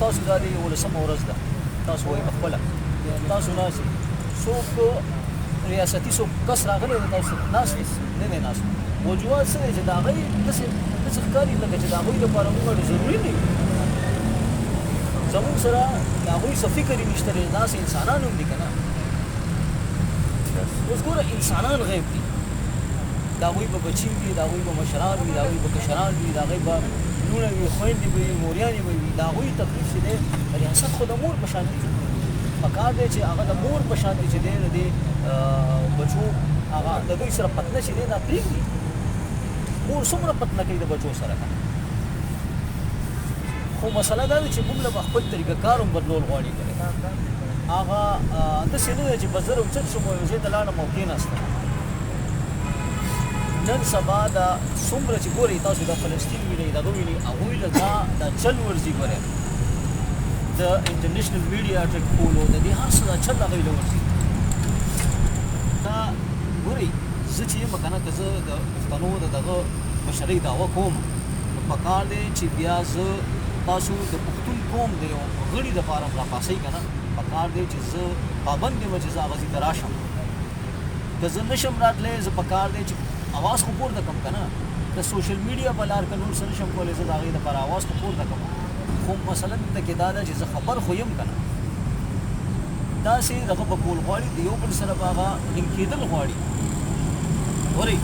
تاسو دا دی ولسمه ورځ ده تاسو وایي خپله تاسو ناست څوک ریاستي څوک کس راغلی دی تاسو ناست نه دی ناست موضوعات څه دی چې د هغوی داسې ښکاري لکه چې د هغوی لپاره موږ ضروري نه وي زموږ سره د هغوی څه فکر یې نشته دی داسې انسانان هم دي که نه اوس ګوره انسانان غیب دي د هغوی به بچي وي د هغوی به مشران وي د هغوی به کشران وي د هغوی به لوڼه وي خویندې به وي موریانې به وي د هغوی تکلیف چې دی ریاست خو د مور په شان دی پکار دی چې هغه د مور په شان دی چې دی د دې بچو هغه د دوی سره پتنه چې دی دا پرېږدي مور څومره پتنه کوي د بچو سره خو مسله دا ده چې موږ له خپل طریقه کار هم بدلول غواړي هغه داسې نه ده چې بس زه اوچت شم او یو ځای ته لاړم او کېناستم نن سبا دا څومره چې ګورئ تاسو د فلسطین وینئ دغه وینئ هغوی له دا چل ورځي ګورئ د انټرنیشنل میډیا ټریک کولو د دې هر څه دا چل هغوی له ورځي دا ګورئ زه چې یم که نه که زه د پښتنو د دغه مشرۍ دعوه کوم نو پکار دی چې بیا زه تاسو د پښتون قوم د یو غړي دپاره راپاسئ که نه پکار دی چې زه پابند یم چې زه هغه ځای ته راشم که زه نشم راتلی زه پکار دی چې اواز خو پورته کړم که نه د سوشل میډیا په لار که نور څه نشم کولی زه د هغې دپاره اواز خو پورته کړم خو مثلا دلته کې دا ده چې زه خبر خو یم که نه داسې دغه به کول غواړي د یو بل سره به هغه لینک کېدل غواړي ګورئ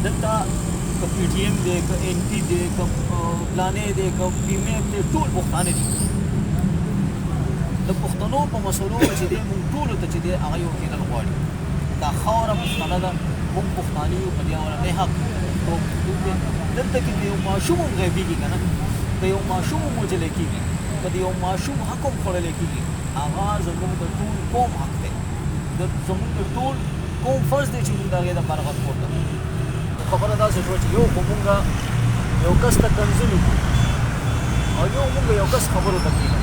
دلته که پی ټي ایم دی که این پي دی که پلانې دی که پي م ایف دی ټول پښتانه دي د پښتنو په مسلو چې دی مونږ ټولو ته چې دی هغه یو کېدل غواړي دا خاوره پښتانه ده مونږ پښتانه یو په دې اورنۍ حق دلته کې د یو ماشوم هم غیبېږي که نه د یو ماشوم هم وژلی کېږي که د یو ماشوم حق هم خوړلی کېږي هغه زموږ د ټول قوم حق دی زموږ د ټول قوم فرض دی چې مونږ د هغې دپاره غږ پورته کړو خبره داسې شوه چې یو خو مونږ یو کس ته کنځل وکړو او مونږ یو کس خبرو ته کېنوو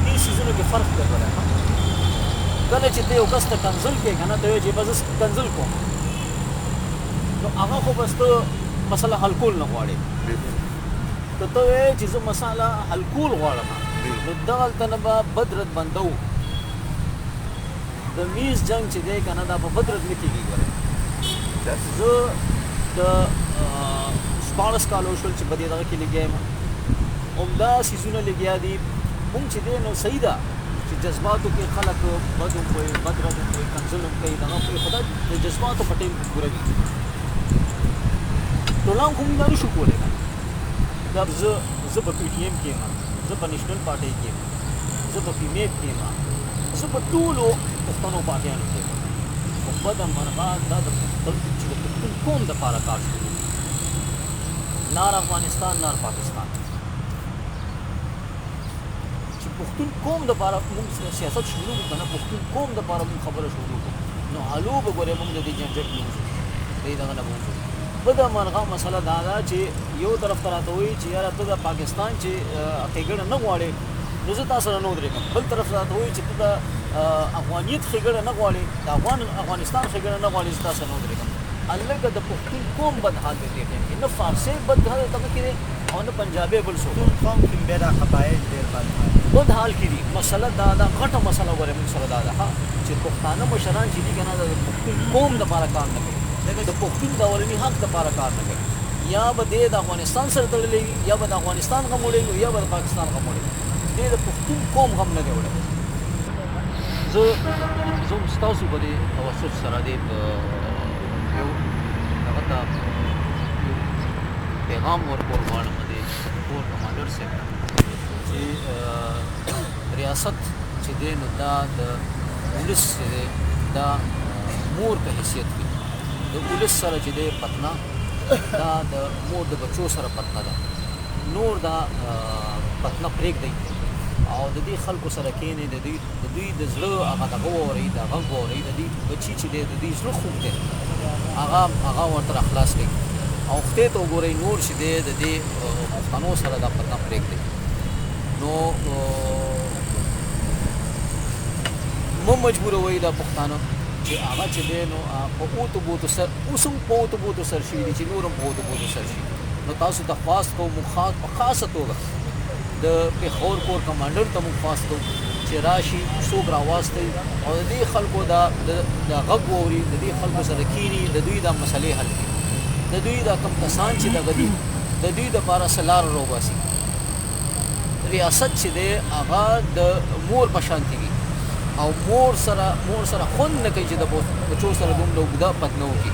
دې څیزونو کې فرق دی کله چې ته یو کس ته کنځل کوې که نه ته وایې چې به زه کنځل کوم نو هغه خو بس ته مسله حل کول نه غواړې که ته وایې چې زه مسله حل کول غواړم نو دغلته نه به بد رد بندو د میز جنګ چې دی که نه دا په بد رد نه کېږي ګورئ زه د 14 کالو شول چې په دې دغه کې لګیا یم عمده څیزونه لګیا دي مونږ چې دی نو صحیح ده چې جذباتو کې خلک بد هم کوي بد رد هم کوي کنځل هم کوي دغه کوي خو دا د جذباتو په ټیم کې پوره وي ټولان خو موږ دا نشو کولی دا زه په پي ټي ایم کې یم زه په نیشنل پارټۍ کې یم زه په پي م ایف کې یم زه په ټولو پښتنو پارټیانو کې یم خو بده مرغه دا د پښتون قوم دپاره کار شروع نار افغانستان نار پاکستان چې پښتون قوم دپاره موږ سیاست شروع کړو که نه پښتون قوم دپاره موږ خبره شروع کړو نو حلو به ګورې موږ د دې جنجټ نه وځو دې دغه نه به وځو بده مرغه مسله دا ده چې یو طرف ته راته وایي چې یاره ته د پاکستان چې ښېګړه نه غواړې نو زه تا سره نه ودرېږم بل طرف ته راته وایي چې ته د افغانیت ښېګړه نه غواړې د افغانستان ښېګړه نه غواړې زه تا سره نه ودرېږم هلکه د پښتون قوم بد حال دی دې ټایم کې نه فارسی بد حال دغه کې دی او نه پنجابی بل څوک قوم کې بیا دا قبایل ډېر بد حال کې دي مسله دا غټه مسله ګورې موږ سره دا ده چې پښتانه مشران چې دي که نه د پښتون قوم دپاره کار نه کوي د پښتون د اولني حق دپاره کار نه کوي یا به دی د افغانستان سره تړلی وي یا به د افغانستان غم وړی وي یا به د پاکستان غم وړی دی د پښتون قوم غم نه دی وړی زه هم ستاسو په دې توسط سره دې یو هغه ته یو پیغام ورکول غواړم د کور کمانډر صاحب ته چې ریاست چې دی نو دا د ولس چې دی دا مور په حیثیت کې د ولس سره چې دی پتنه دا د مور د بچو سره پتنه ده نور دا پتنه پرېږدئ او د دې خلکو سره کښېنئ د دوی د زړه هغه دغه واورئ د غږ واورئ د دوی بچي چې دی د دوی زړه خوږ دی هغه ورته راخلاص کړئ او خدای ته وګورئ نور چې دی د دې پښتنو سره دا پتنه پرېږدئ نو مه مجبوروئ دا پښتانه چې هغه چې دی نو په اوتو بوتو سر اوس هم په اوتو بوتو سر شوي دي چې نور هم په اوتو بوتو سر شي نو تاسو ته خواست کوم په خاصه توګه د د پېښور کور کمانډر ته موږ خواست کوو چې راشي څوک راواستوي او د دې خلکو د غږ واوري، د دې خلکو سره کښېني، د دوی دا مسلې حل کړي، د دوی دا کوم کسان چې دغه دي د دوی دپاره څه لاره راوباسي. ریاست چې دی هغه د مور په شانتې وي او مور سره خوند نه کوي چې د بچو سره دومره اوږده پتنه وکړي.